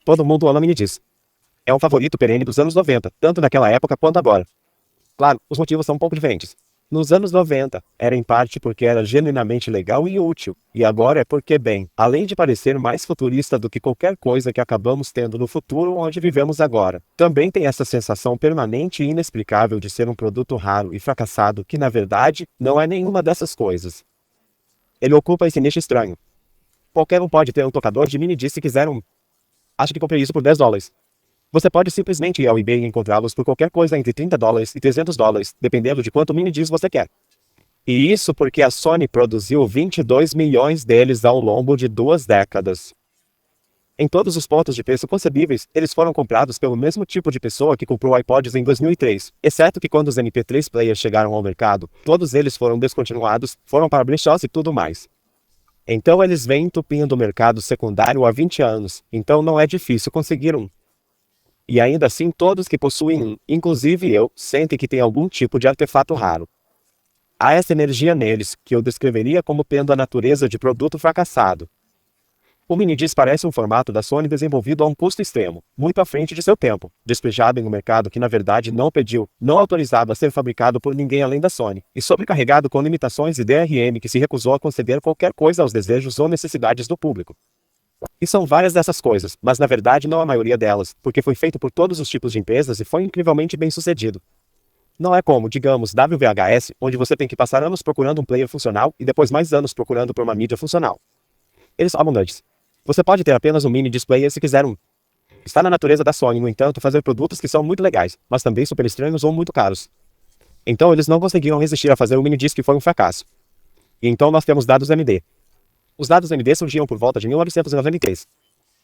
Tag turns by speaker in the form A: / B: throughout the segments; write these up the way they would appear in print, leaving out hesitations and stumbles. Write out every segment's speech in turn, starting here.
A: Todo mundo ama minidisc. É um favorito perene dos anos 90, tanto naquela época quanto agora. Claro, os motivos são um pouco diferentes. Nos anos 90, era em parte porque era genuinamente legal e útil, e agora é porque, bem, além de parecer mais futurista do que qualquer coisa que acabamos tendo no futuro onde vivemos agora, também tem essa sensação permanente e inexplicável de ser um produto raro e fracassado que, na verdade, não é nenhuma dessas coisas. Ele ocupa esse nicho estranho. Qualquer um pode ter um tocador de minidisc se quiser um. Acho que comprei isso por $10. Você pode simplesmente ir ao eBay e encontrá-los por qualquer coisa entre $30 e $300, dependendo de quanto minidisc você quer. E isso porque a Sony produziu 22 milhões deles ao longo de 2 décadas. Em todos os pontos de preço concebíveis, eles foram comprados pelo mesmo tipo de pessoa que comprou iPods em 2003, exceto que quando os MP3 players chegaram ao mercado, todos eles foram descontinuados, foram para brechós e tudo mais. Então eles vêm entupindo o mercado secundário há 20 anos, então não é difícil conseguir um. E ainda assim todos que possuem um, inclusive eu, sentem que tem algum tipo de artefato raro. Há essa energia neles, que eu descreveria como tendo a natureza de produto fracassado. O minidisc parece um formato da Sony desenvolvido a um custo extremo, muito à frente de seu tempo, despejado em um mercado que na verdade não pediu, não autorizava ser fabricado por ninguém além da Sony, e sobrecarregado com limitações e DRM que se recusou a conceder qualquer coisa aos desejos ou necessidades do público. E são várias dessas coisas, mas na verdade não a maioria delas, porque foi feito por todos os tipos de empresas e foi incrivelmente bem sucedido. Não é como, digamos, WVHS, onde você tem que passar anos procurando um player funcional e depois mais anos procurando por uma mídia funcional. Eles são abundantes. Você pode ter apenas um mini displayer se quiser um. Está na natureza da Sony, no entanto, fazer produtos que são muito legais, mas também super estranhos ou muito caros. Então eles não conseguiram resistir a fazer o minidisc que foi um fracasso. E então nós temos dados MD. Os dados MD surgiram por volta de 1993.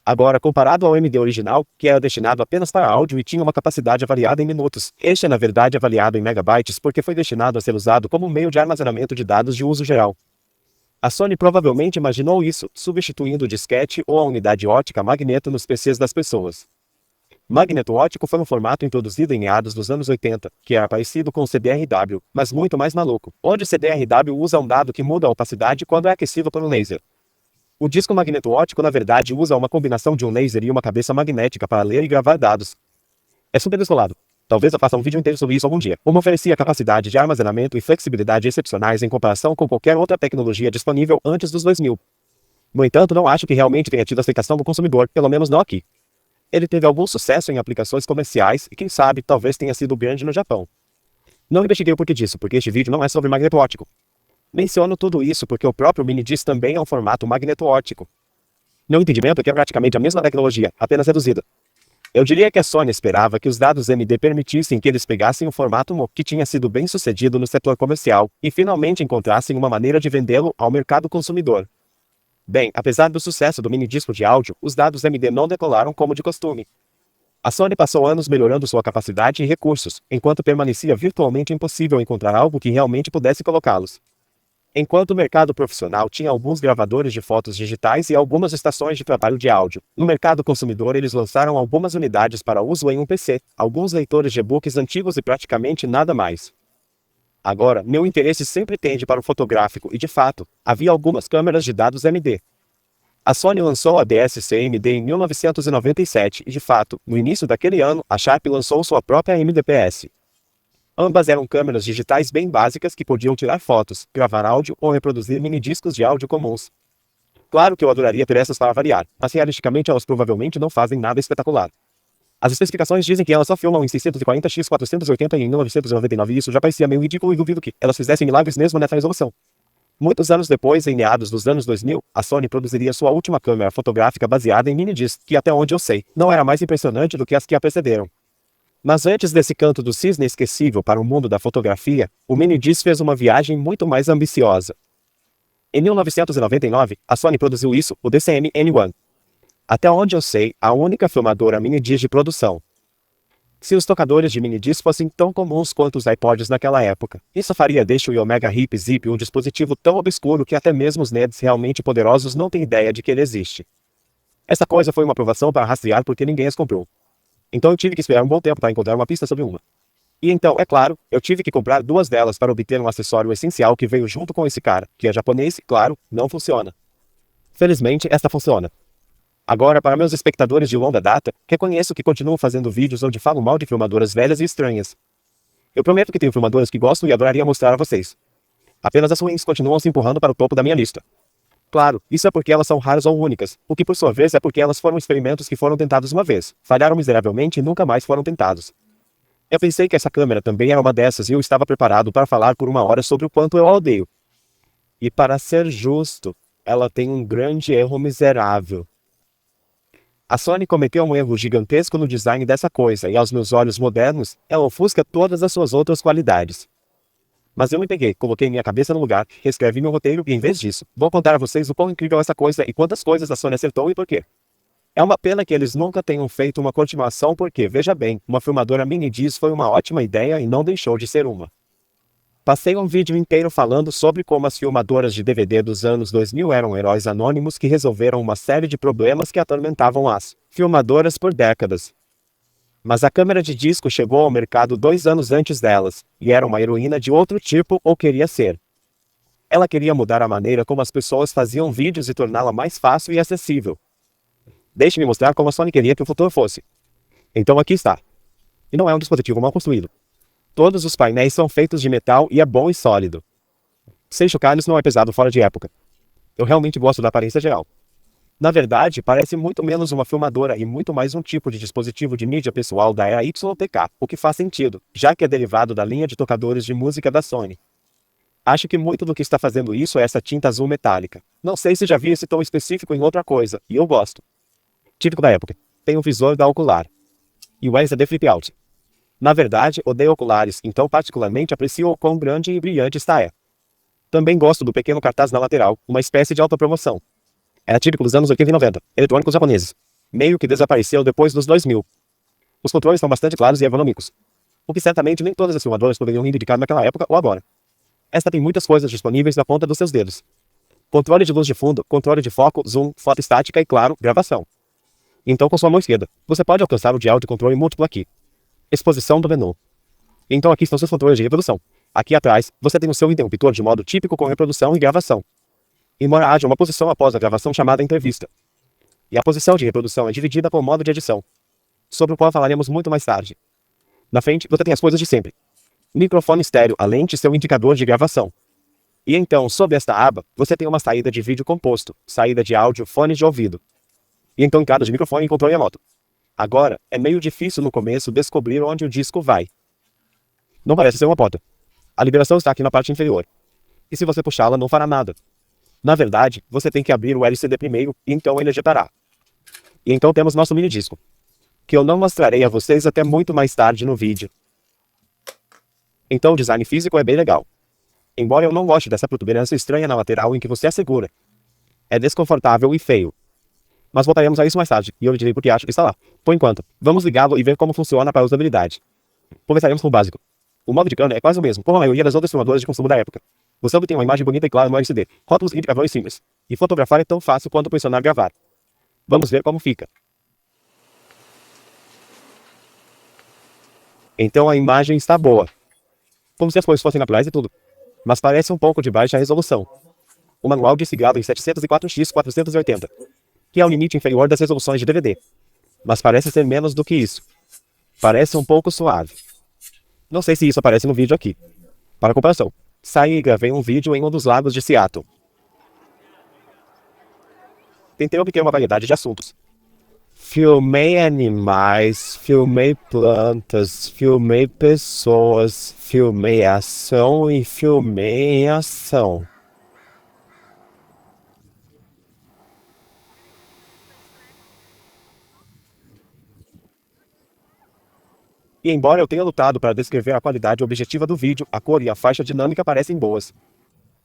A: Agora, comparado ao MD original, que era destinado apenas para áudio e tinha uma capacidade avaliada em minutos, este é na verdade avaliado em megabytes porque foi destinado a ser usado como meio de armazenamento de dados de uso geral. A Sony provavelmente imaginou isso, substituindo o disquete ou a unidade ótica magneto nos PCs das pessoas. Magneto óptico foi um formato introduzido em meados dos anos 80, que era parecido com o CDRW, mas muito mais maluco, onde o CDRW usa um dado que muda a opacidade quando é aquecido por um laser. O disco magneto óptico na verdade usa uma combinação de um laser e uma cabeça magnética para ler e gravar dados. É super descolado. Talvez eu faça um vídeo inteiro sobre isso algum dia. Como oferecia capacidade de armazenamento e flexibilidade excepcionais em comparação com qualquer outra tecnologia disponível antes dos 2000. No entanto, não acho que realmente tenha tido aceitação do consumidor, pelo menos não aqui. Ele teve algum sucesso em aplicações comerciais e quem sabe, talvez tenha sido grande no Japão. Não investiguei o porquê disso, porque este vídeo não é sobre magneto óptico. Menciono tudo isso porque o próprio minidisc também é um formato magneto óptico. Meu entendimento é que é praticamente a mesma tecnologia, apenas reduzida. Eu diria que a Sony esperava que os dados MD permitissem que eles pegassem o formato MO que tinha sido bem sucedido no setor comercial e finalmente encontrassem uma maneira de vendê-lo ao mercado consumidor. Bem, apesar do sucesso do minidisco de áudio, os dados MD não decolaram como de costume. A Sony passou anos melhorando sua capacidade e recursos, enquanto permanecia virtualmente impossível encontrar algo que realmente pudesse colocá-los. Enquanto o mercado profissional tinha alguns gravadores de fotos digitais e algumas estações de trabalho de áudio, no mercado consumidor eles lançaram algumas unidades para uso em um PC, alguns leitores de e-books antigos e praticamente nada mais. Agora, meu interesse sempre tende para o fotográfico e, de fato, havia algumas câmeras de dados MD. A Sony lançou a DSC-MD em 1997 e, de fato, no início daquele ano, a Sharp lançou sua própria MDPS. Ambas eram câmeras digitais bem básicas que podiam tirar fotos, gravar áudio ou reproduzir minidiscos de áudio comuns. Claro que eu adoraria ter essas para variar, mas realisticamente elas provavelmente não fazem nada espetacular. As especificações dizem que elas só filmam em 640x480 em 1999 e isso já parecia meio ridículo e duvido que elas fizessem milagres mesmo nessa resolução. Muitos anos depois, em meados dos anos 2000, a Sony produziria sua última câmera fotográfica baseada em minidisc, que até onde eu sei, não era mais impressionante do que as que a precederam. Mas antes desse canto do cisne esquecível para o mundo da fotografia, o minidisc fez uma viagem muito mais ambiciosa. Em 1999, a Sony produziu isso, o DCM-N1. Até onde eu sei, a única filmadora minidisc de produção. Se os tocadores de minidisc fossem tão comuns quanto os iPods naquela época, isso faria deste o Omega Hip Zip um dispositivo tão obscuro que até mesmo os nerds realmente poderosos não têm ideia de que ele existe. Essa coisa foi uma aprovação para rastrear porque ninguém as comprou. Então eu tive que esperar um bom tempo para encontrar uma pista sobre uma. E então, é claro, eu tive que comprar 2 delas para obter um acessório essencial que veio junto com esse cara, que é japonês e, claro, não funciona. Felizmente, esta funciona. Agora, para meus espectadores de longa data, reconheço que continuo fazendo vídeos onde falo mal de filmadoras velhas e estranhas. Eu prometo que tenho filmadoras que gosto e adoraria mostrar a vocês. Apenas as ruins continuam se empurrando para o topo da minha lista. Claro, isso é porque elas são raras ou únicas, o que por sua vez é porque elas foram experimentos que foram tentados uma vez, falharam miseravelmente e nunca mais foram tentados. Eu pensei que essa câmera também era uma dessas e eu estava preparado para falar por 1 hora sobre o quanto eu a odeio. E para ser justo, ela tem um grande erro miserável. A Sony cometeu um erro gigantesco no design dessa coisa e aos meus olhos modernos, ela ofusca todas as suas outras qualidades. Mas eu me peguei, coloquei minha cabeça no lugar, reescrevi meu roteiro e em vez disso, vou contar a vocês o quão incrível essa coisa e quantas coisas a Sony acertou e por quê. É uma pena que eles nunca tenham feito uma continuação porque, veja bem, uma filmadora mini DIS foi uma ótima ideia e não deixou de ser uma. Passei um vídeo inteiro falando sobre como as filmadoras de DVD dos anos 2000 eram heróis anônimos que resolveram uma série de problemas que atormentavam as filmadoras por décadas. Mas a câmera de disco chegou ao mercado 2 anos antes delas, e era uma heroína de outro tipo ou queria ser. Ela queria mudar a maneira como as pessoas faziam vídeos e torná-la mais fácil e acessível. Deixe-me mostrar como a Sony queria que o futuro fosse. Então aqui está. E não é um dispositivo mal construído. Todos os painéis são feitos de metal e é bom e sólido. Sem chocalhos não é pesado fora de época. Eu realmente gosto da aparência geral. Na verdade, parece muito menos uma filmadora e muito mais um tipo de dispositivo de mídia pessoal da era YTK, o que faz sentido, já que é derivado da linha de tocadores de música da Sony. Acho que muito do que está fazendo isso é essa tinta azul metálica. Não sei se já vi esse tom específico em outra coisa, e eu gosto. Típico da época. Tem o visor da ocular. E o LCD flip out. Na verdade, odeio oculares, então particularmente aprecio o quão grande e brilhante está é. Também gosto do pequeno cartaz na lateral, uma espécie de autopromoção. Era típico dos anos 80 e 90, eletrônicos japoneses. Meio que desapareceu depois dos 2000. Os controles são bastante claros e ergonômicos. O que certamente nem todas as filmadoras poderiam reivindicar naquela época ou agora. Esta tem muitas coisas disponíveis na ponta dos seus dedos. Controle de luz de fundo, controle de foco, zoom, foto estática e, claro, gravação. Então com sua mão esquerda, você pode alcançar o dial de controle múltiplo aqui. Exposição do menu. Então aqui estão seus controles de reprodução. Aqui atrás, você tem o seu interruptor de modo típico com reprodução e gravação. Embora haja uma posição após a gravação chamada entrevista. E a posição de reprodução é dividida por modo de edição, sobre o qual falaremos muito mais tarde. Na frente, você tem as coisas de sempre. Microfone estéreo, a lente e seu indicador de gravação. E então, sob esta aba, você tem uma saída de vídeo composto, saída de áudio, fone de ouvido. E então entrada de microfone e controle remoto. Agora, é meio difícil no começo descobrir onde o disco vai. Não parece ser uma porta. A liberação está aqui na parte inferior. E se você puxá-la, não fará nada. Na verdade, você tem que abrir o LCD primeiro, e então ele ejetará. E então temos nosso mini disco, que eu não mostrarei a vocês até muito mais tarde no vídeo. Então o design físico é bem legal. Embora eu não goste dessa protuberância estranha na lateral em que você a segura. É desconfortável e feio. Mas voltaremos a isso mais tarde, e eu lhe direi porque acho que está lá. Por enquanto, vamos ligá-lo e ver como funciona para a usabilidade. Começaremos com o básico. O modo de câmera é quase o mesmo, como a maioria das outras filmadoras de consumo da época. Você obtém uma imagem bonita e clara no LCD, rótulos e indicadores simples. E fotografar é tão fácil quanto pressionar gravar. Vamos ver como fica. Então a imagem está boa. Como se as cores fossem naturais e tudo. Mas parece um pouco de baixa resolução. O manual diz gravado em 704x480, que é o limite inferior das resoluções de DVD. Mas parece ser menos do que isso. Parece um pouco suave. Não sei se isso aparece no vídeo aqui. Para comparação, saí e gravei um vídeo em um dos lagos de Seattle. Tentei obter uma variedade de assuntos. Filmei animais, filmei plantas, filmei pessoas, filmei ação e filmei ação. E embora eu tenha lutado para descrever a qualidade objetiva do vídeo, a cor e a faixa dinâmica parecem boas.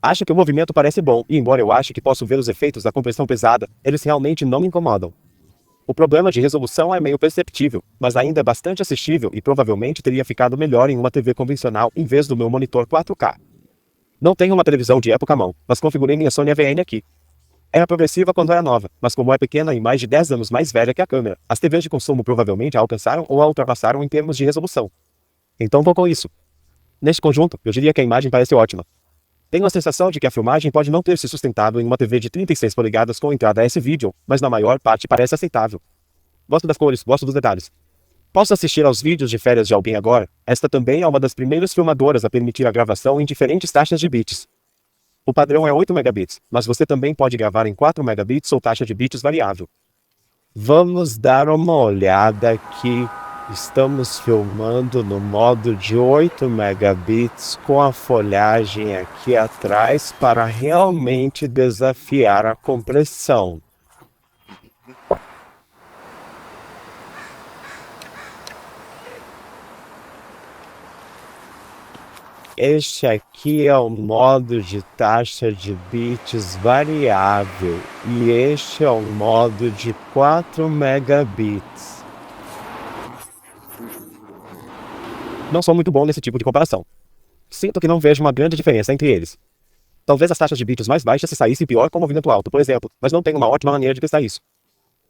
A: Acho que o movimento parece bom, e embora eu ache que posso ver os efeitos da compressão pesada, eles realmente não me incomodam. O problema de resolução é meio perceptível, mas ainda é bastante assistível e provavelmente teria ficado melhor em uma TV convencional em vez do meu monitor 4K. Não tenho uma televisão de época à mão, mas configurei minha Sony AVN aqui. Era progressiva quando era nova, mas como é pequena e mais de 10 anos mais velha que a câmera, as TVs de consumo provavelmente a alcançaram ou a ultrapassaram em termos de resolução. Então vou com isso. Neste conjunto, eu diria que a imagem parece ótima. Tenho a sensação de que a filmagem pode não ter se sustentado em uma TV de 36 polegadas com entrada S-Video, mas na maior parte parece aceitável. Gosto das cores, gosto dos detalhes. Posso assistir aos vídeos de férias de alguém agora? Esta também é uma das primeiras filmadoras a permitir a gravação em diferentes taxas de bits. O padrão é 8 megabits, mas você também pode gravar em 4 megabits ou taxa de bits variável. Vamos dar uma olhada aqui. Estamos filmando no modo de 8 megabits com a folhagem aqui atrás para realmente desafiar a compressão. Este aqui é o modo de taxa de bits variável e este é o modo de 4 megabits. Não sou muito bom nesse tipo de comparação. Sinto que não vejo uma grande diferença entre eles. Talvez as taxas de bits mais baixas se saíssem pior com o movimento alto, por exemplo, mas não tenho uma ótima maneira de testar isso.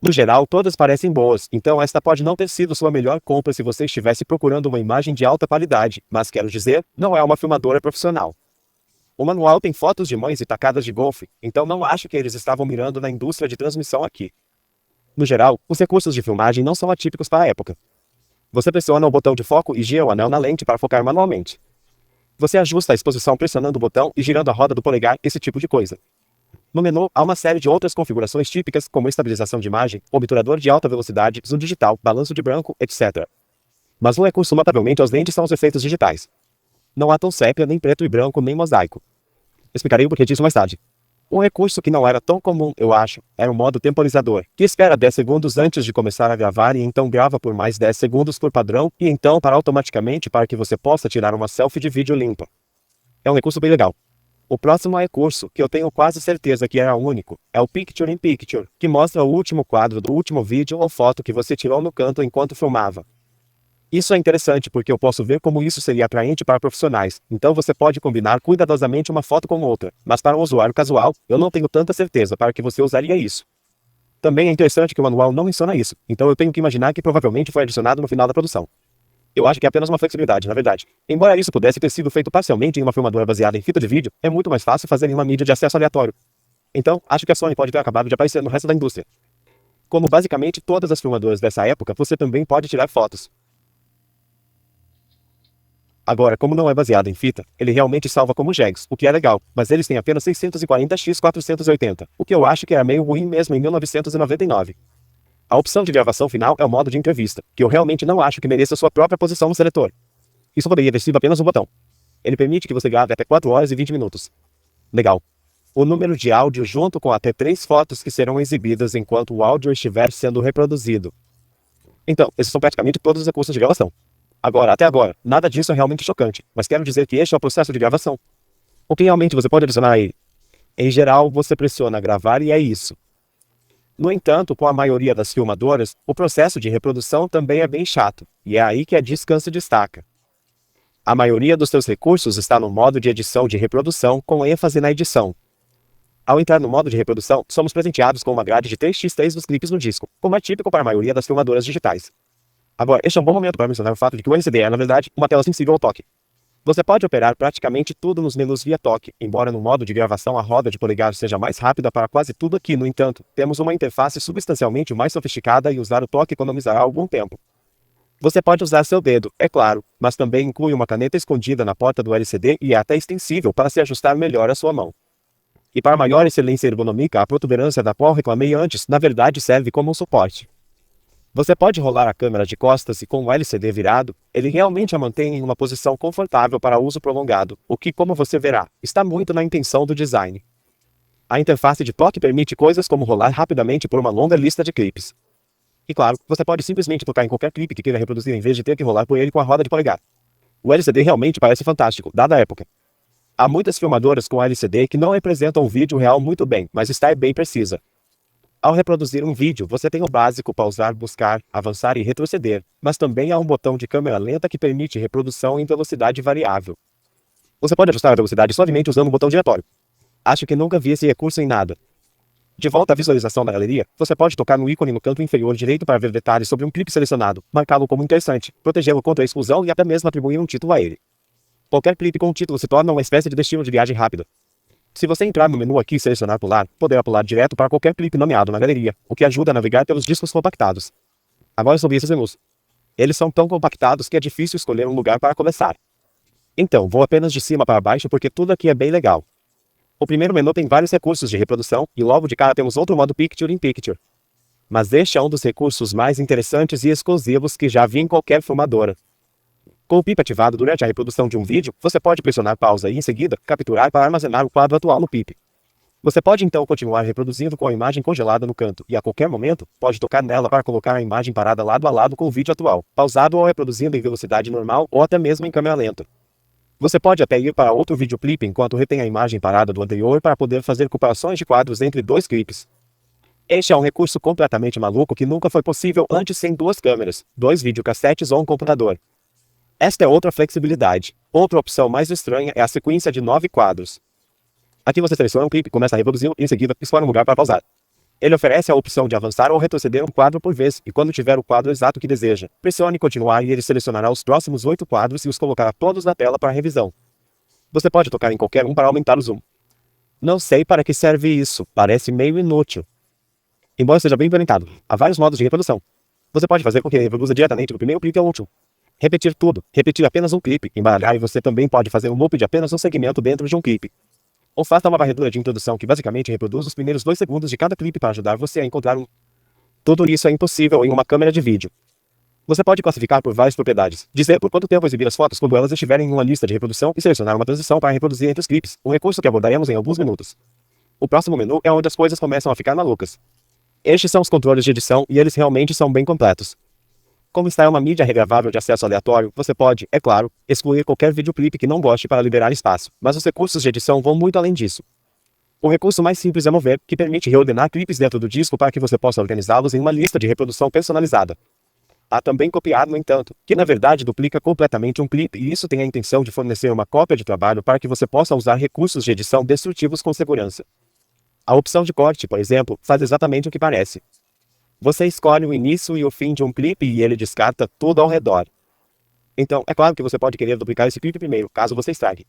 A: No geral, todas parecem boas, então esta pode não ter sido sua melhor compra se você estivesse procurando uma imagem de alta qualidade, mas quero dizer, não é uma filmadora profissional. O manual tem fotos de mães e tacadas de golfe, então não acho que eles estavam mirando na indústria de transmissão aqui. No geral, os recursos de filmagem não são atípicos para a época. Você pressiona o botão de foco e gira o anel na lente para focar manualmente. Você ajusta a exposição pressionando o botão e girando a roda do polegar, esse tipo de coisa. No menu, há uma série de outras configurações típicas, como estabilização de imagem, obturador de alta velocidade, zoom digital, balanço de branco, etc. Mas um recurso notavelmente ausente são os efeitos digitais. Não há tom sépia, nem preto e branco, nem mosaico. Explicarei o porquê disso mais tarde. Um recurso que não era tão comum, eu acho, era o modo temporizador, que espera 10 segundos antes de começar a gravar e então grava por mais 10 segundos por padrão e então para automaticamente para que você possa tirar uma selfie de vídeo limpa. É um recurso bem legal. O próximo recurso, que eu tenho quase certeza que era único, é o Picture in Picture, que mostra o último quadro do último vídeo ou foto que você tirou no canto enquanto filmava. Isso é interessante porque eu posso ver como isso seria atraente para profissionais, então você pode combinar cuidadosamente uma foto com outra, mas para um usuário casual, eu não tenho tanta certeza para que você usaria isso. Também é interessante que o manual não menciona isso, então eu tenho que imaginar que provavelmente foi adicionado no final da produção. Eu acho que é apenas uma flexibilidade, na verdade. Embora isso pudesse ter sido feito parcialmente em uma filmadora baseada em fita de vídeo, é muito mais fácil fazer em uma mídia de acesso aleatório. Então, acho que a Sony pode ter acabado de aparecer no resto da indústria. Como basicamente todas as filmadoras dessa época, você também pode tirar fotos. Agora, como não é baseado em fita, ele realmente salva como JPEGs, o que é legal, mas eles têm apenas 640x480, o que eu acho que era meio ruim mesmo em 1999. A opção de gravação final é o modo de entrevista, que eu realmente não acho que mereça sua própria posição no seletor. Isso poderia ter sido apenas um botão. Ele permite que você grave até 4 horas e 20 minutos. Legal. O número de áudio junto com até 3 fotos que serão exibidas enquanto o áudio estiver sendo reproduzido. Então, esses são praticamente todos os recursos de gravação. Agora, até agora, nada disso é realmente chocante, mas quero dizer que este é o processo de gravação. O que realmente você pode adicionar aí? Em geral, você pressiona gravar e é isso. No entanto, com a maioria das filmadoras, o processo de reprodução também é bem chato, e é aí que a Discan se destaca. A maioria dos seus recursos está no modo de edição de reprodução, com ênfase na edição. Ao entrar no modo de reprodução, somos presenteados com uma grade de 3x3 dos clipes no disco, como é típico para a maioria das filmadoras digitais. Agora, este é um bom momento para mencionar o fato de que o LCD é, na verdade, uma tela sensível ao toque. Você pode operar praticamente tudo nos menus via toque, embora no modo de gravação a roda de polegar seja mais rápida para quase tudo aqui, no entanto, temos uma interface substancialmente mais sofisticada e usar o toque economizará algum tempo. Você pode usar seu dedo, é claro, mas também inclui uma caneta escondida na porta do LCD e é até extensível para se ajustar melhor à sua mão. E para maior excelência ergonômica, a protuberância da qual reclamei antes, na verdade serve como um suporte. Você pode rolar a câmera de costas e com o LCD virado, ele realmente a mantém em uma posição confortável para uso prolongado, o que, como você verá, está muito na intenção do design. A interface de toque permite coisas como rolar rapidamente por uma longa lista de clipes. E claro, você pode simplesmente tocar em qualquer clipe que queira reproduzir em vez de ter que rolar por ele com a roda de polegar. O LCD realmente parece fantástico, dada a época. Há muitas filmadoras com LCD que não representam o vídeo real muito bem, mas está bem precisa. Ao reproduzir um vídeo, você tem o básico pausar, buscar, avançar e retroceder, mas também há um botão de câmera lenta que permite reprodução em velocidade variável. Você pode ajustar a velocidade suavemente usando um botão giratório. Acho que nunca vi esse recurso em nada. De volta à visualização da galeria, você pode tocar no ícone no canto inferior direito para ver detalhes sobre um clipe selecionado, marcá-lo como interessante, protegê-lo contra a exclusão e até mesmo atribuir um título a ele. Qualquer clipe com o título se torna uma espécie de destino de viagem rápida. Se você entrar no menu aqui e selecionar pular, poderá pular direto para qualquer clipe nomeado na galeria, o que ajuda a navegar pelos discos compactados. Agora sobre esses menus. Eles são tão compactados que é difícil escolher um lugar para começar. Então, vou apenas de cima para baixo porque tudo aqui é bem legal. O primeiro menu tem vários recursos de reprodução e logo de cara temos outro modo Picture in Picture. Mas este é um dos recursos mais interessantes e exclusivos que já vi em qualquer filmadora. Com o PIP ativado durante a reprodução de um vídeo, você pode pressionar pausa e em seguida capturar para armazenar o quadro atual no PIP. Você pode então continuar reproduzindo com a imagem congelada no canto e a qualquer momento pode tocar nela para colocar a imagem parada lado a lado com o vídeo atual, pausado ou reproduzindo em velocidade normal ou até mesmo em câmera lenta. Você pode até ir para outro videoclipe enquanto retém a imagem parada do anterior para poder fazer comparações de quadros entre dois clipes. Este é um recurso completamente maluco que nunca foi possível antes sem duas câmeras, dois videocassetes ou um computador. Esta é outra flexibilidade. Outra opção mais estranha é a sequência de 9 quadros. Aqui você seleciona um clipe, começa a reproduzir e em seguida escolhe um lugar para pausar. Ele oferece a opção de avançar ou retroceder um quadro por vez e quando tiver o quadro exato que deseja, pressione continuar e ele selecionará os próximos 8 quadros e os colocará todos na tela para revisão. Você pode tocar em qualquer um para aumentar o zoom. Não sei para que serve isso, parece meio inútil. Embora seja bem implementado, há vários modos de reprodução. Você pode fazer com que ele reproduza diretamente do primeiro clipe ao último. Repetir tudo, repetir apenas um clipe, embaralhar e você também pode fazer um loop de apenas um segmento dentro de um clipe. Ou faça uma varredura de introdução que basicamente reproduz os primeiros 2 segundos de cada clipe para ajudar você a encontrar um. Tudo isso é impossível em uma câmera de vídeo. Você pode classificar por várias propriedades, dizer por quanto tempo exibir as fotos quando elas estiverem em uma lista de reprodução e selecionar uma transição para reproduzir entre os clipes, um recurso que abordaremos em alguns minutos. O próximo menu é onde as coisas começam a ficar malucas. Estes são os controles de edição e eles realmente são bem completos. Como está em uma mídia regravável de acesso aleatório, você pode, é claro, excluir qualquer videoclipe que não goste para liberar espaço, mas os recursos de edição vão muito além disso. O recurso mais simples é Mover, que permite reordenar clipes dentro do disco para que você possa organizá-los em uma lista de reprodução personalizada. Há também Copiar, no entanto, que na verdade duplica completamente um clipe e isso tem a intenção de fornecer uma cópia de trabalho para que você possa usar recursos de edição destrutivos com segurança. A opção de corte, por exemplo, faz exatamente o que parece. Você escolhe o início e o fim de um clipe e ele descarta tudo ao redor. Então, é claro que você pode querer duplicar esse clipe primeiro, caso você estrague.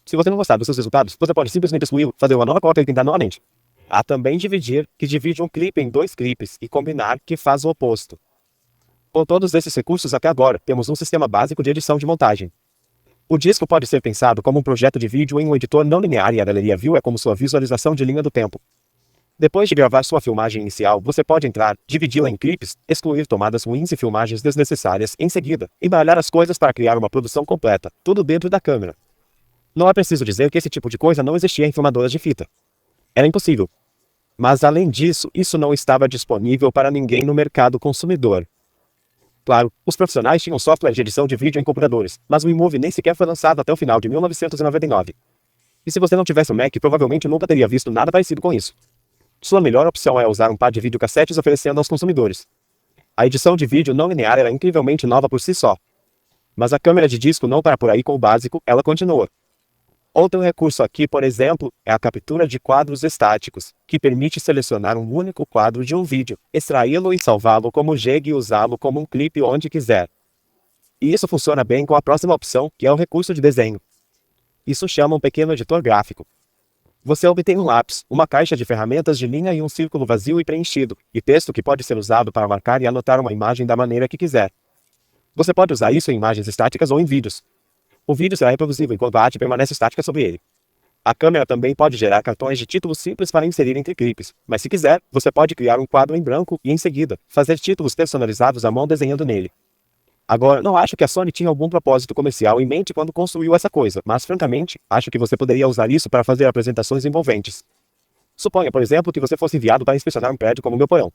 A: Se você não gostar dos seus resultados, você pode simplesmente excluí-lo, fazer uma nova cópia e tentar novamente. Há também Dividir, que divide um clipe em 2 clipes, e Combinar, que faz o oposto. Com todos esses recursos até agora, temos um sistema básico de edição de montagem. O disco pode ser pensado como um projeto de vídeo em um editor não linear e a galeria View é como sua visualização de linha do tempo. Depois de gravar sua filmagem inicial, você pode entrar, dividi-la em clipes, excluir tomadas ruins e filmagens desnecessárias, em seguida, embaralhar as coisas para criar uma produção completa, tudo dentro da câmera. Não é preciso dizer que esse tipo de coisa não existia em filmadoras de fita. Era impossível. Mas além disso, isso não estava disponível para ninguém no mercado consumidor. Claro, os profissionais tinham software de edição de vídeo em computadores, mas o iMovie nem sequer foi lançado até o final de 1999. E se você não tivesse um Mac, provavelmente nunca teria visto nada parecido com isso. Sua melhor opção é usar um par de videocassetes oferecendo aos consumidores. A edição de vídeo não linear era incrivelmente nova por si só. Mas a câmera de disco não para por aí com o básico, ela continua. Outro recurso aqui, por exemplo, é a captura de quadros estáticos, que permite selecionar um único quadro de um vídeo, extraí-lo e salvá-lo como JPEG e usá-lo como um clipe onde quiser. E isso funciona bem com a próxima opção, que é o recurso de desenho. Isso chama um pequeno editor gráfico. Você obtém um lápis, uma caixa de ferramentas de linha e um círculo vazio e preenchido, e texto que pode ser usado para marcar e anotar uma imagem da maneira que quiser. Você pode usar isso em imagens estáticas ou em vídeos. O vídeo será reproduzível enquanto a arte permanece estática sobre ele. A câmera também pode gerar cartões de títulos simples para inserir entre clipes, mas se quiser, você pode criar um quadro em branco e, em seguida, fazer títulos personalizados à mão desenhando nele. Agora, não acho que a Sony tinha algum propósito comercial em mente quando construiu essa coisa, mas francamente, acho que você poderia usar isso para fazer apresentações envolventes. Suponha, por exemplo, que você fosse enviado para inspecionar um prédio como o meu porão.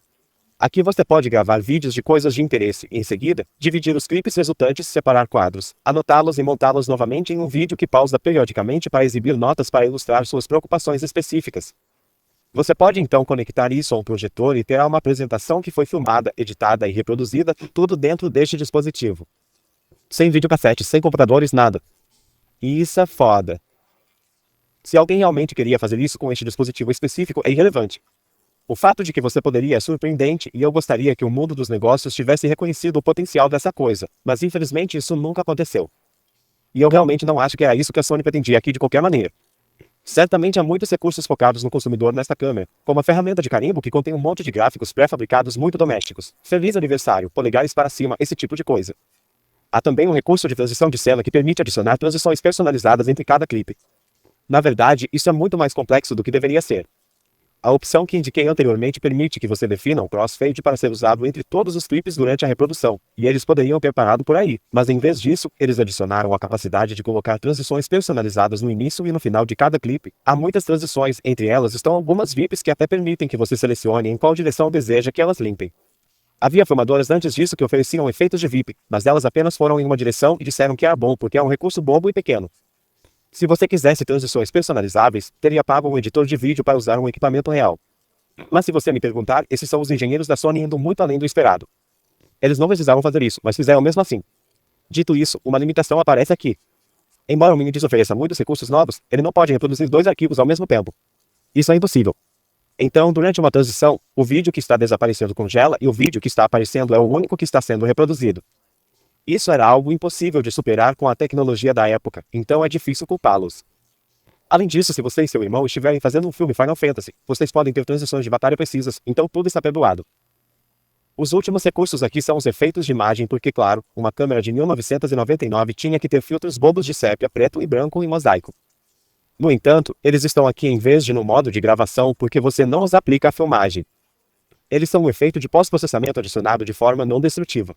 A: Aqui você pode gravar vídeos de coisas de interesse e, em seguida, dividir os clipes resultantes, separar quadros, anotá-los e montá-los novamente em um vídeo que pausa periodicamente para exibir notas para ilustrar suas preocupações específicas. Você pode então conectar isso a um projetor e ter uma apresentação que foi filmada, editada e reproduzida, tudo dentro deste dispositivo. Sem videocassete, sem computadores, nada. E isso é foda. Se alguém realmente queria fazer isso com este dispositivo específico é irrelevante. O fato de que você poderia é surpreendente e eu gostaria que o mundo dos negócios tivesse reconhecido o potencial dessa coisa, mas infelizmente isso nunca aconteceu. E eu realmente não acho que era isso que a Sony pretendia aqui de qualquer maneira. Certamente há muitos recursos focados no consumidor nesta câmera, como a ferramenta de carimbo que contém um monte de gráficos pré-fabricados muito domésticos. Feliz aniversário, polegares para cima, esse tipo de coisa. Há também um recurso de transição de cena que permite adicionar transições personalizadas entre cada clipe. Na verdade, isso é muito mais complexo do que deveria ser. A opção que indiquei anteriormente permite que você defina um crossfade para ser usado entre todos os clipes durante a reprodução, e eles poderiam ter parado por aí, mas em vez disso, eles adicionaram a capacidade de colocar transições personalizadas no início e no final de cada clipe. Há muitas transições, entre elas estão algumas VIPs que até permitem que você selecione em qual direção deseja que elas limpem. Havia filmadoras antes disso que ofereciam efeitos de VIP, mas elas apenas foram em uma direção e disseram que era bom porque é um recurso bobo e pequeno. Se você quisesse transições personalizáveis, teria pago um editor de vídeo para usar um equipamento real. Mas se você me perguntar, esses são os engenheiros da Sony indo muito além do esperado. Eles não precisavam fazer isso, mas fizeram mesmo assim. Dito isso, uma limitação aparece aqui. Embora o Minidis ofereça muitos recursos novos, ele não pode reproduzir 2 arquivos ao mesmo tempo. Isso é impossível. Então, durante uma transição, o vídeo que está desaparecendo congela e o vídeo que está aparecendo é o único que está sendo reproduzido. Isso era algo impossível de superar com a tecnologia da época, então é difícil culpá-los. Além disso, se você e seu irmão estiverem fazendo um filme Final Fantasy, vocês podem ter transições de batalha precisas, então tudo está perdoado. Os últimos recursos aqui são os efeitos de imagem porque, claro, uma câmera de 1999 tinha que ter filtros bobos de sépia, preto e branco e mosaico. No entanto, eles estão aqui em vez de no modo de gravação porque você não os aplica à filmagem. Eles são um efeito de pós-processamento adicionado de forma não destrutiva.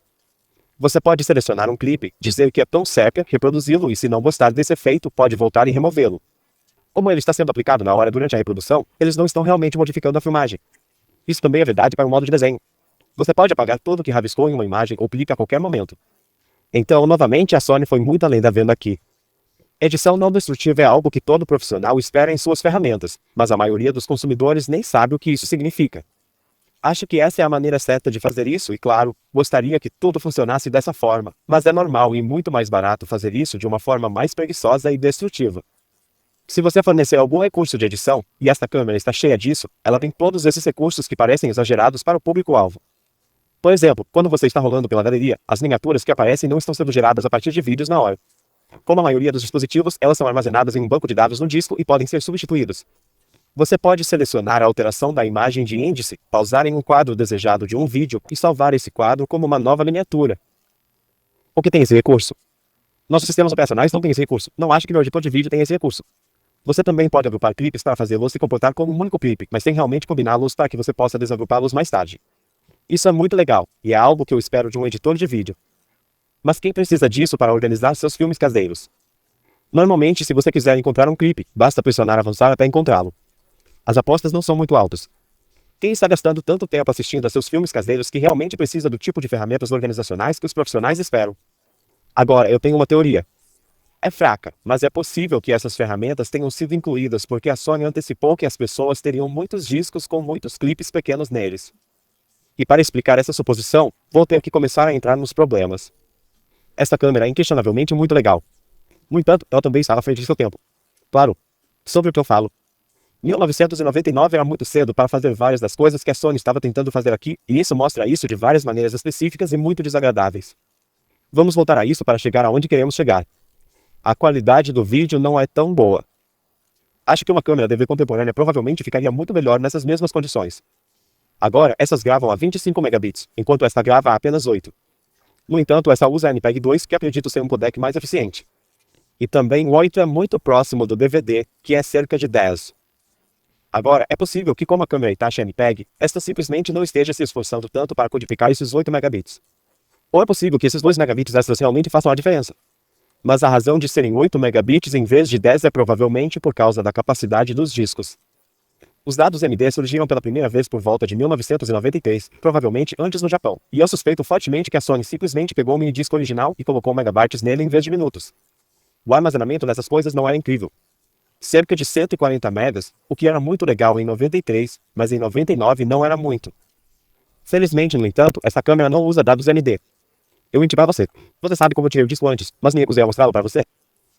A: Você pode selecionar um clipe, dizer que é tão sépia, reproduzi-lo e se não gostar desse efeito, pode voltar e removê-lo. Como ele está sendo aplicado na hora durante a reprodução, eles não estão realmente modificando a filmagem. Isso também é verdade para o modo de desenho. Você pode apagar tudo o que rabiscou em uma imagem ou clipe a qualquer momento. Então, novamente, a Sony foi muito além da venda aqui. Edição não destrutiva é algo que todo profissional espera em suas ferramentas, mas a maioria dos consumidores nem sabe o que isso significa. Acho que essa é a maneira certa de fazer isso e, claro, gostaria que tudo funcionasse dessa forma, mas é normal e muito mais barato fazer isso de uma forma mais preguiçosa e destrutiva. Se você fornecer algum recurso de edição, e esta câmera está cheia disso, ela tem todos esses recursos que parecem exagerados para o público-alvo. Por exemplo, quando você está rolando pela galeria, as miniaturas que aparecem não estão sendo geradas a partir de vídeos na hora. Como a maioria dos dispositivos, elas são armazenadas em um banco de dados no disco e podem ser substituídas. Você pode selecionar a alteração da imagem de índice, pausar em um quadro desejado de um vídeo e salvar esse quadro como uma nova miniatura. O que tem esse recurso? Nossos sistemas operacionais não têm esse recurso. Não acho que meu editor de vídeo tenha esse recurso. Você também pode agrupar clipes para fazê-los se comportar como um único clipe, mas sem realmente combiná-los para que você possa desagrupá-los mais tarde. Isso é muito legal, e é algo que eu espero de um editor de vídeo. Mas quem precisa disso para organizar seus filmes caseiros? Normalmente, se você quiser encontrar um clipe, basta pressionar avançar até encontrá-lo. As apostas não são muito altas. Quem está gastando tanto tempo assistindo a seus filmes caseiros que realmente precisa do tipo de ferramentas organizacionais que os profissionais esperam? Agora, eu tenho uma teoria. É fraca, mas é possível que essas ferramentas tenham sido incluídas porque a Sony antecipou que as pessoas teriam muitos discos com muitos clipes pequenos neles. E para explicar essa suposição, vou ter que começar a entrar nos problemas. Esta câmera é inquestionavelmente muito legal. No entanto, ela também está à frente de seu tempo. Claro, sobre o que eu falo. 1999 era muito cedo para fazer várias das coisas que a Sony estava tentando fazer aqui, e isso mostra isso de várias maneiras específicas e muito desagradáveis. Vamos voltar a isso para chegar aonde queremos chegar. A qualidade do vídeo não é tão boa. Acho que uma câmera DV contemporânea provavelmente ficaria muito melhor nessas mesmas condições. Agora, essas gravam a 25 megabits, enquanto esta grava a apenas 8. No entanto, essa usa MPEG 2, que acredito ser um codec mais eficiente. E também o 8 é muito próximo do DVD, que é cerca de 10. Agora, é possível que como a câmera em taxa MPEG, esta simplesmente não esteja se esforçando tanto para codificar esses 8 megabits. Ou é possível que esses 2 megabits extras realmente façam a diferença. Mas a razão de serem 8 megabits em vez de 10 é provavelmente por causa da capacidade dos discos. Os dados MD surgiram pela primeira vez por volta de 1993, provavelmente antes no Japão, e eu suspeito fortemente que a Sony simplesmente pegou o minidisco original e colocou megabytes nele em vez de minutos. O armazenamento dessas coisas não era incrível. Cerca de 140 megas, o que era muito legal em 93, mas em 99 não era muito. Felizmente, no entanto, essa câmera não usa dados ND. Eu menti para você. Você sabe como eu tirei o disco antes, mas me recusei a mostrá-lo para você.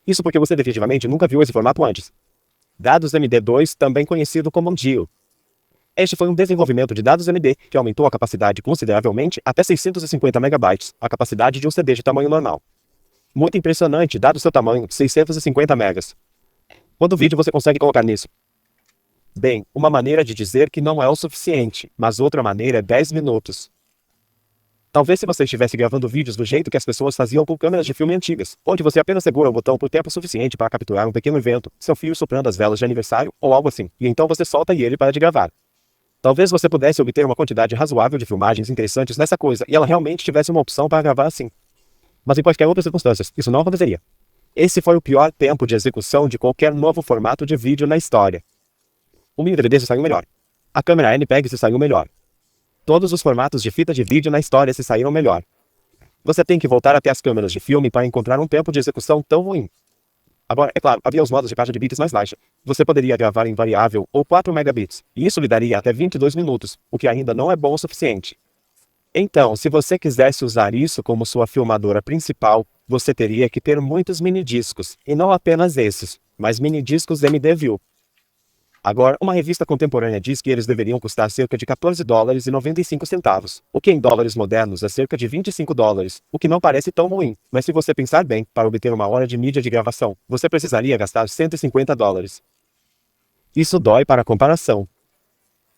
A: Isso porque você definitivamente nunca viu esse formato antes. Dados MD2, também conhecido como DIO. Este foi um desenvolvimento de dados ND que aumentou a capacidade consideravelmente até 650 megabytes, a capacidade de um CD de tamanho normal. Muito impressionante, dado o seu tamanho, 650 megas. Quanto vídeo você consegue colocar nisso? Bem, uma maneira de dizer que não é o suficiente, mas outra maneira é 10 minutos. Talvez se você estivesse gravando vídeos do jeito que as pessoas faziam com câmeras de filme antigas, onde você apenas segura o botão por tempo suficiente para capturar um pequeno evento, seu filho soprando as velas de aniversário ou algo assim, e então você solta e ele para de gravar. Talvez você pudesse obter uma quantidade razoável de filmagens interessantes nessa coisa e ela realmente tivesse uma opção para gravar assim. Mas em quaisquer outras circunstâncias, isso não aconteceria. Esse foi o pior tempo de execução de qualquer novo formato de vídeo na história. O mini DVD se saiu melhor. A câmera MPEG se saiu melhor. Todos os formatos de fita de vídeo na história se saíram melhor. Você tem que voltar até as câmeras de filme para encontrar um tempo de execução tão ruim. Agora, é claro, havia os modos de caixa de bits mais baixa. Você poderia gravar em variável ou 4 megabits, e isso lhe daria até 22 minutos, o que ainda não é bom o suficiente. Então, se você quisesse usar isso como sua filmadora principal, você teria que ter muitos minidiscos, e não apenas esses, mas minidiscos MDView. Agora, uma revista contemporânea diz que eles deveriam custar cerca de $14,95, o que em dólares modernos é cerca de $25, o que não parece tão ruim, mas se você pensar bem, para obter uma hora de mídia de gravação, você precisaria gastar $150. Isso dói para a comparação.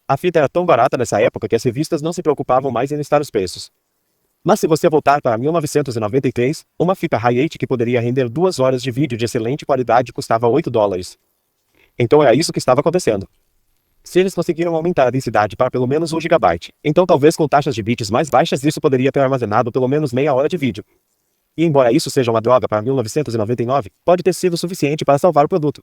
A: A fita era tão barata nessa época que as revistas não se preocupavam mais em listar os preços. Mas se você voltar para 1993, uma fita Hi-8 que poderia render 2 horas de vídeo de excelente qualidade custava $8. Então é isso que estava acontecendo. Se eles conseguiram aumentar a densidade para pelo menos 1 GB, então talvez com taxas de bits mais baixas isso poderia ter armazenado pelo menos meia hora de vídeo. E embora isso seja uma droga para 1999, pode ter sido suficiente para salvar o produto.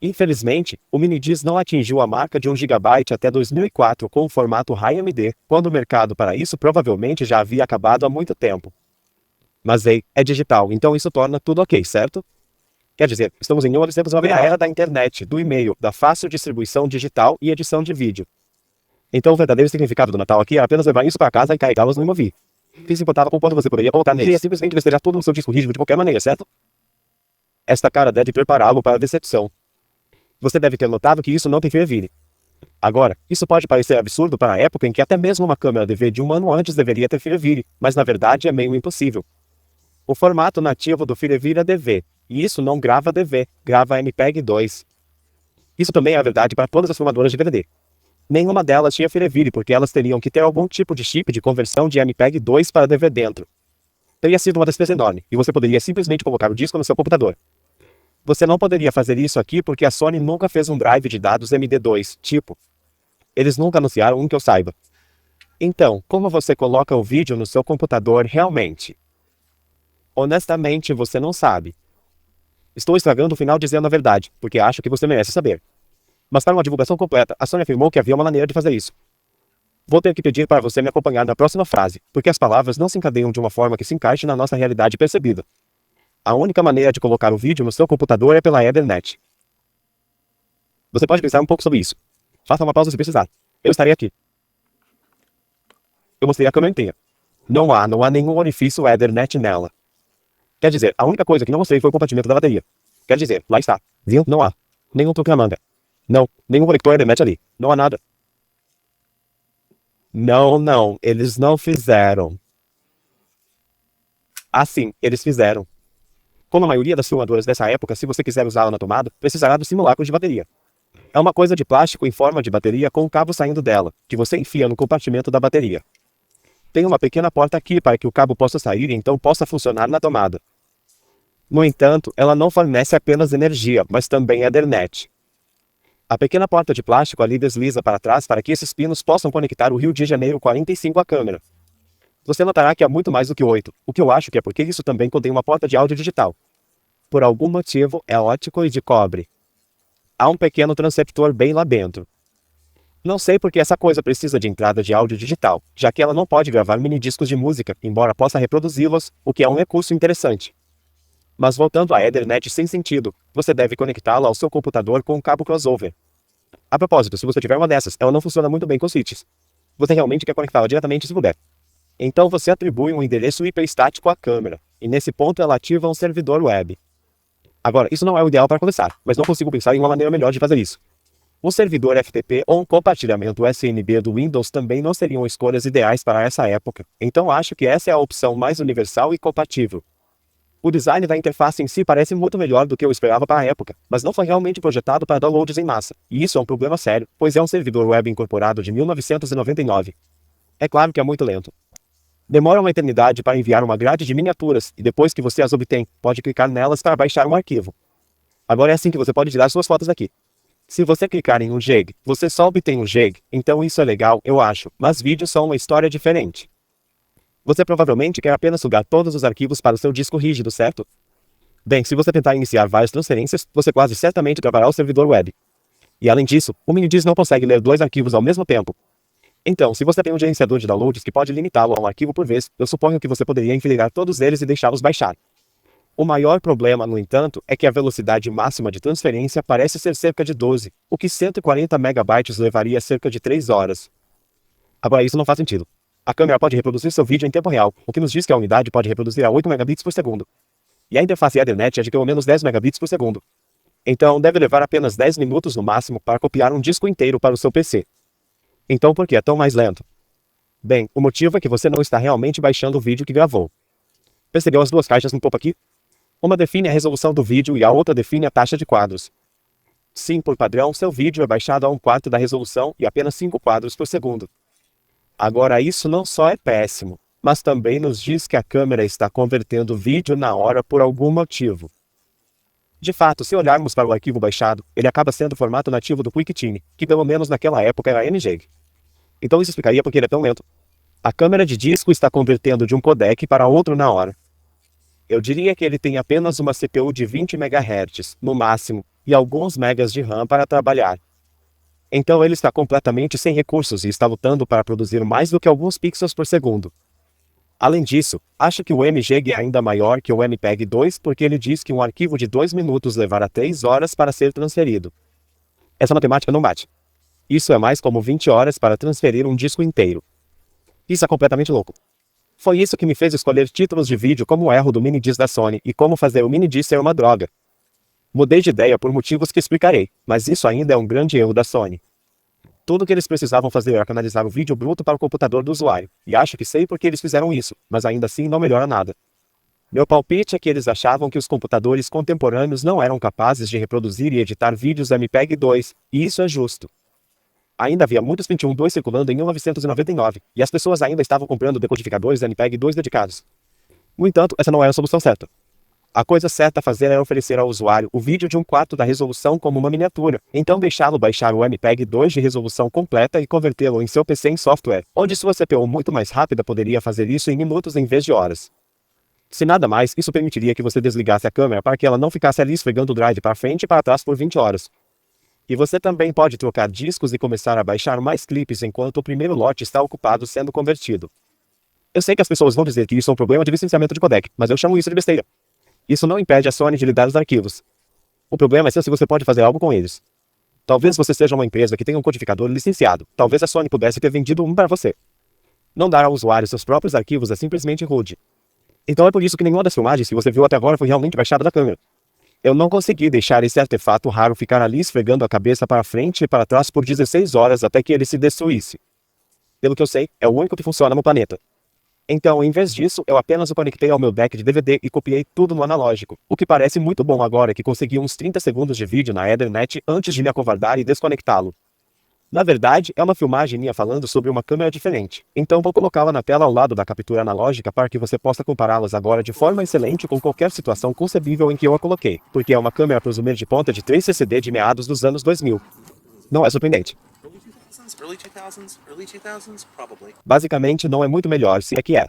A: Infelizmente, o minidisc não atingiu a marca de 1 GB até 2004 com o formato HiMD, quando o mercado para isso provavelmente já havia acabado há muito tempo. Mas ei, é digital, então isso torna tudo ok, certo? Quer dizer, estamos em 1990, a era da internet, do e-mail, da fácil distribuição digital e edição de vídeo. Então o verdadeiro significado do Natal aqui era apenas levar isso para casa e carregá-los no Imovi. Que se importava com o quanto você poderia colocar neles. Queria simplesmente despejar tudo no seu disco rígido de qualquer maneira, certo? Esta cara deve prepará-lo para a decepção. Você deve ter notado que isso não tem FreeVid. Agora, isso pode parecer absurdo para a época em que até mesmo uma câmera DV de um ano antes deveria ter FreeVid, mas na verdade é meio impossível. O formato nativo do FreeVid é DV, e isso não grava DV, grava MPEG 2. Isso também é a verdade para todas as filmadoras de DVD. Nenhuma delas tinha FreeVid porque elas teriam que ter algum tipo de chip de conversão de MPEG 2 para DV dentro. Teria sido uma despesa enorme, e você poderia simplesmente colocar o disco no seu computador. Você não poderia fazer isso aqui porque a Sony nunca fez um drive de dados MD2, tipo. Eles nunca anunciaram um que eu saiba. Então, como você coloca o vídeo no seu computador realmente? Honestamente, você não sabe. Estou estragando o final dizendo a verdade, porque acho que você merece saber. Mas para uma divulgação completa, a Sony afirmou que havia uma maneira de fazer isso. Vou ter que pedir para você me acompanhar na próxima frase, porque as palavras não se encadeiam de uma forma que se encaixe na nossa realidade percebida. A única maneira de colocar o vídeo no seu computador é pela Ethernet. Você pode pensar um pouco sobre isso. Faça uma pausa se precisar. Eu estarei aqui. Eu mostrei a câmera inteira. Não há nenhum orifício Ethernet nela. Quer dizer, a única coisa que não mostrei foi o compartimento da bateria. Quer dizer, lá está. Viu? Não há. Nenhum truque-na-manga. Não, nenhum conector Ethernet ali. Não há nada. Não, eles não fizeram. Ah, sim, eles fizeram. Como a maioria das filmadoras dessa época, se você quiser usá-la na tomada, precisará do simulacro de bateria. É uma coisa de plástico em forma de bateria com um cabo saindo dela, que você enfia no compartimento da bateria. Tem uma pequena porta aqui para que o cabo possa sair e então possa funcionar na tomada. No entanto, ela não fornece apenas energia, mas também Ethernet. A pequena porta de plástico ali desliza para trás para que esses pinos possam conectar o Rio de Janeiro 45 à câmera. Você notará que há muito mais do que 8, o que eu acho que é porque isso também contém uma porta de áudio digital. Por algum motivo, é óptico e de cobre. Há um pequeno transceptor bem lá dentro. Não sei porque essa coisa precisa de entrada de áudio digital, já que ela não pode gravar minidiscos de música, embora possa reproduzi-los, o que é um recurso interessante. Mas voltando à Ethernet sem sentido, você deve conectá-la ao seu computador com um cabo crossover. A propósito, se você tiver uma dessas, ela não funciona muito bem com switches. Você realmente quer conectá-la diretamente se puder. Então você atribui um endereço IP estático à câmera, e nesse ponto ela ativa um servidor web. Agora, isso não é o ideal para começar, mas não consigo pensar em uma maneira melhor de fazer isso. Um servidor FTP ou um compartilhamento SNB do Windows também não seriam escolhas ideais para essa época, então acho que essa é a opção mais universal e compatível. O design da interface em si parece muito melhor do que eu esperava para a época, mas não foi realmente projetado para downloads em massa, e isso é um problema sério, pois é um servidor web incorporado de 1999. É claro que é muito lento. Demora uma eternidade para enviar uma grade de miniaturas, e depois que você as obtém, pode clicar nelas para baixar um arquivo. Agora é assim que você pode tirar suas fotos daqui. Se você clicar em um JPEG, você só obtém um JPEG, então isso é legal, eu acho, mas vídeos são uma história diferente. Você provavelmente quer apenas sugar todos os arquivos para o seu disco rígido, certo? Bem, se você tentar iniciar várias transferências, você quase certamente travará o servidor web. E além disso, o minidisc não consegue ler 2 arquivos ao mesmo tempo. Então, se você tem um gerenciador de downloads que pode limitá-lo a um arquivo por vez, eu suponho que você poderia enfileirar todos eles e deixá-los baixar. O maior problema, no entanto, é que a velocidade máxima de transferência parece ser cerca de 12, o que 140 megabytes levaria cerca de 3 horas. Agora isso não faz sentido. A câmera pode reproduzir seu vídeo em tempo real, o que nos diz que a unidade pode reproduzir a 8 megabits por segundo. E a interface Ethernet é de pelo menos 10 megabits por segundo. Então deve levar apenas 10 minutos no máximo para copiar um disco inteiro para o seu PC. Então por que é tão mais lento? Bem, o motivo é que você não está realmente baixando o vídeo que gravou. Percebeu as 2 caixas no topo aqui? Uma define a resolução do vídeo e a outra define a taxa de quadros. Sim, por padrão, seu vídeo é baixado a 1/4 da resolução e apenas 5 quadros por segundo. Agora isso não só é péssimo, mas também nos diz que a câmera está convertendo o vídeo na hora por algum motivo. De fato, se olharmos para o arquivo baixado, ele acaba sendo o formato nativo do QuickTime, que pelo menos naquela época era MJPEG. Então isso explicaria por que ele é tão lento. A câmera de disco está convertendo de um codec para outro na hora. Eu diria que ele tem apenas uma CPU de 20 MHz, no máximo, e alguns megas de RAM para trabalhar. Então ele está completamente sem recursos e está lutando para produzir mais do que alguns pixels por segundo. Além disso, acho que o MJPEG é ainda maior que o MPEG 2 porque ele diz que um arquivo de 2 minutos levará 3 horas para ser transferido. Essa matemática não bate. Isso é mais como 20 horas para transferir um disco inteiro. Isso é completamente louco. Foi isso que me fez escolher títulos de vídeo como o erro do minidisc da Sony e como fazer o minidisc ser uma droga. Mudei de ideia por motivos que explicarei, mas isso ainda é um grande erro da Sony. Tudo o que eles precisavam fazer era canalizar o vídeo bruto para o computador do usuário, e acho que sei por que eles fizeram isso, mas ainda assim não melhora nada. Meu palpite é que eles achavam que os computadores contemporâneos não eram capazes de reproduzir e editar vídeos MPEG 2, e isso é justo. Ainda havia muitos 21.2 circulando em 1999, e as pessoas ainda estavam comprando decodificadores MPEG 2 dedicados. No entanto, essa não era a solução certa. A coisa certa a fazer era oferecer ao usuário o vídeo de 1/4 da resolução como uma miniatura, então deixá-lo baixar o MPEG 2 de resolução completa e convertê-lo em seu PC em software, onde sua CPU muito mais rápida poderia fazer isso em minutos em vez de horas. Se nada mais, isso permitiria que você desligasse a câmera para que ela não ficasse ali esfregando o drive para frente e para trás por 20 horas. E você também pode trocar discos e começar a baixar mais clipes enquanto o primeiro lote está ocupado sendo convertido. Eu sei que as pessoas vão dizer que isso é um problema de licenciamento de codec, mas eu chamo isso de besteira. Isso não impede a Sony de lhe dar os arquivos. O problema é se você pode fazer algo com eles. Talvez você seja uma empresa que tenha um codificador licenciado. Talvez a Sony pudesse ter vendido um para você. Não dar ao usuário seus próprios arquivos é simplesmente rude. Então é por isso que nenhuma das filmagens que você viu até agora foi realmente baixada da câmera. Eu não consegui deixar esse artefato raro ficar ali esfregando a cabeça para frente e para trás por 16 horas até que ele se destruísse. Pelo que eu sei, é o único que funciona no planeta. Então, em vez disso, eu apenas o conectei ao meu deck de DVD e copiei tudo no analógico, o que parece muito bom agora que consegui uns 30 segundos de vídeo na Ethernet antes de me acovardar e desconectá-lo. Na verdade, é uma filmagem minha falando sobre uma câmera diferente, então vou colocá-la na tela ao lado da captura analógica para que você possa compará-las agora de forma excelente com qualquer situação concebível em que eu a coloquei, porque é uma câmera prosumir de ponta de 3 CCD de meados dos anos 2000. Não é surpreendente. Basicamente, não é muito melhor, se é que é.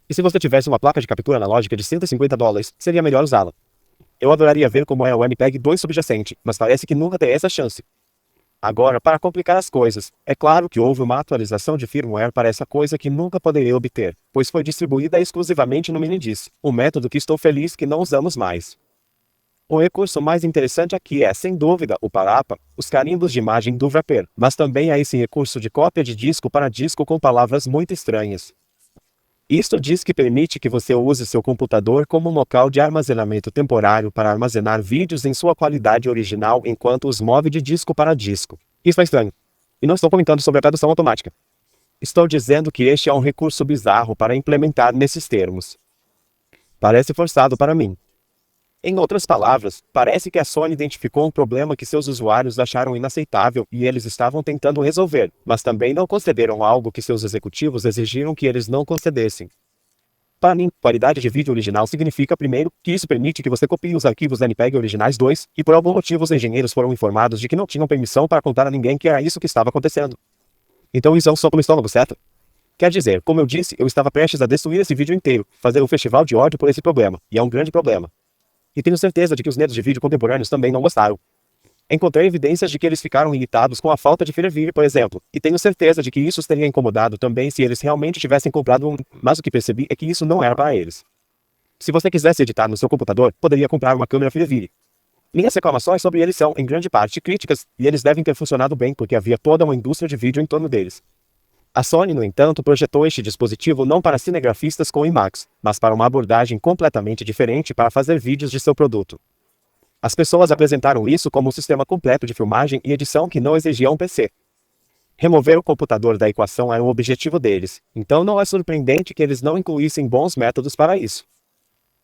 A: E se você tivesse uma placa de captura analógica de $150, seria melhor usá-la. Eu adoraria ver como é o MPEG 2 subjacente, mas parece que nunca tem essa chance. Agora, para complicar as coisas, é claro que houve uma atualização de firmware para essa coisa que nunca poderei obter, pois foi distribuída exclusivamente no minidisc, um método que estou feliz que não usamos mais. O recurso mais interessante aqui é, sem dúvida, o Parappa, os carimbos de imagem do wrapper, mas também há esse recurso de cópia de disco para disco com palavras muito estranhas. Isto diz que permite que você use seu computador como um local de armazenamento temporário para armazenar vídeos em sua qualidade original enquanto os move de disco para disco. Isso é estranho. E não estou comentando sobre a tradução automática. Estou dizendo que este é um recurso bizarro para implementar nesses termos. Parece forçado para mim. Em outras palavras, parece que a Sony identificou um problema que seus usuários acharam inaceitável e eles estavam tentando resolver, mas também não concederam algo que seus executivos exigiram que eles não concedessem. Para mim, qualidade de vídeo original significa, primeiro, que isso permite que você copie os arquivos MPEG originais 2, e por algum motivo os engenheiros foram informados de que não tinham permissão para contar a ninguém que era isso que estava acontecendo. Então isso é um soco no estômago, certo? Quer dizer, como eu disse, eu estava prestes a destruir esse vídeo inteiro, fazer um festival de ódio por esse problema, e é um grande problema. E tenho certeza de que os nerds de vídeo contemporâneos também não gostaram. Encontrei evidências de que eles ficaram irritados com a falta de Fireview, por exemplo, e tenho certeza de que isso os teria incomodado também se eles realmente tivessem comprado um, mas o que percebi é que isso não era para eles. Se você quisesse editar no seu computador, poderia comprar uma câmera Fireview. Minhas reclamações sobre eles são, em grande parte, críticas, e eles devem ter funcionado bem porque havia toda uma indústria de vídeo em torno deles. A Sony, no entanto, projetou este dispositivo não para cinegrafistas com IMAX, mas para uma abordagem completamente diferente para fazer vídeos de seu produto. As pessoas apresentaram isso como um sistema completo de filmagem e edição que não exigia um PC. Remover o computador da equação era o objetivo deles, então não é surpreendente que eles não incluíssem bons métodos para isso.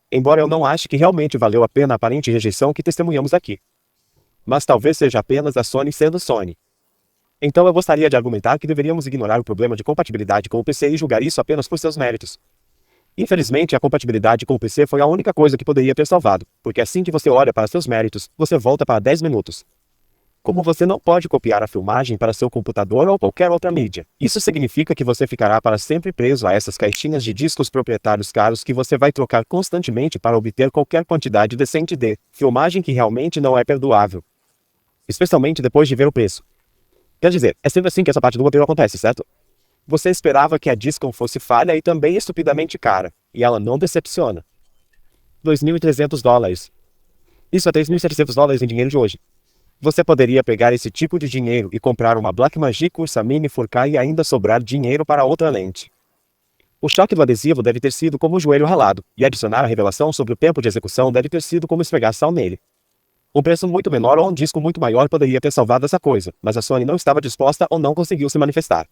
A: Embora eu não ache que realmente valeu a pena a aparente rejeição que testemunhamos aqui. Mas talvez seja apenas a Sony sendo Sony. Então eu gostaria de argumentar que deveríamos ignorar o problema de compatibilidade com o PC e julgar isso apenas por seus méritos. Infelizmente, a compatibilidade com o PC foi a única coisa que poderia ter salvado, porque assim que você olha para seus méritos, você volta para 10 minutos. Como você não pode copiar a filmagem para seu computador ou qualquer outra mídia, isso significa que você ficará para sempre preso a essas caixinhas de discos proprietários caros que você vai trocar constantemente para obter qualquer quantidade decente de filmagem que realmente não é perdoável. Especialmente depois de ver o preço. Quer dizer, é sempre assim que essa parte do roteiro acontece, certo? Você esperava que a Discom fosse falha e também estupidamente cara, e ela não decepciona. $2.300. Isso é $3.700 em dinheiro de hoje. Você poderia pegar esse tipo de dinheiro e comprar uma Blackmagic Ursa Mini 4K e ainda sobrar dinheiro para outra lente. O choque do adesivo deve ter sido como o joelho ralado, e adicionar a revelação sobre o tempo de execução deve ter sido como esfregar sal nele. Um preço muito menor ou um disco muito maior poderia ter salvado essa coisa, mas a Sony não estava disposta ou não conseguiu se manifestar.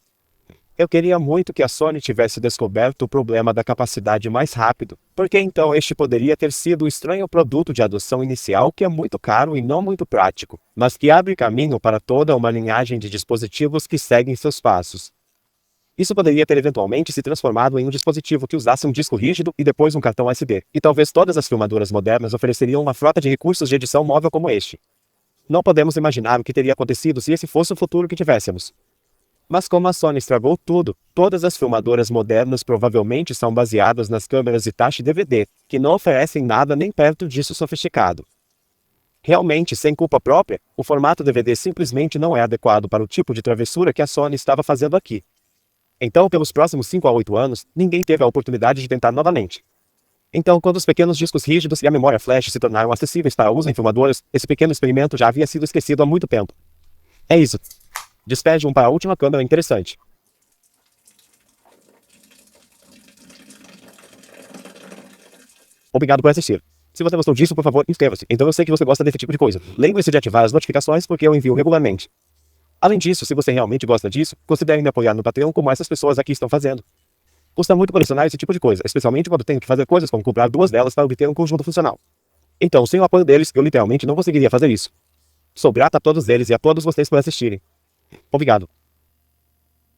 A: Eu queria muito que a Sony tivesse descoberto o problema da capacidade mais rápido, porque então este poderia ter sido o estranho produto de adoção inicial que é muito caro e não muito prático, mas que abre caminho para toda uma linhagem de dispositivos que seguem seus passos. Isso poderia ter eventualmente se transformado em um dispositivo que usasse um disco rígido e depois um cartão USB, e talvez todas as filmadoras modernas ofereceriam uma frota de recursos de edição móvel como este. Não podemos imaginar o que teria acontecido se esse fosse o futuro que tivéssemos. Mas como a Sony estragou tudo, todas as filmadoras modernas provavelmente são baseadas nas câmeras Hitachi DVD, que não oferecem nada nem perto disso sofisticado. Realmente, sem culpa própria, o formato DVD simplesmente não é adequado para o tipo de travessura que a Sony estava fazendo aqui. Então, pelos próximos 5 a 8 anos, ninguém teve a oportunidade de tentar novamente. Então, quando os pequenos discos rígidos e a memória flash se tornaram acessíveis para uso em filmadoras, esse pequeno experimento já havia sido esquecido há muito tempo. É isso. Despede para a última câmera interessante. Obrigado por assistir. Se você gostou disso, por favor, inscreva-se. Então eu sei que você gosta desse tipo de coisa. Lembre-se de ativar as notificações porque eu envio regularmente. Além disso, se você realmente gosta disso, considere me apoiar no Patreon como essas pessoas aqui estão fazendo. Custa muito colecionar esse tipo de coisa, especialmente quando tenho que fazer coisas como comprar 2 delas para obter um conjunto funcional. Então, sem o apoio deles, eu literalmente não conseguiria fazer isso. Sou grato a todos eles e a todos vocês por assistirem. Obrigado.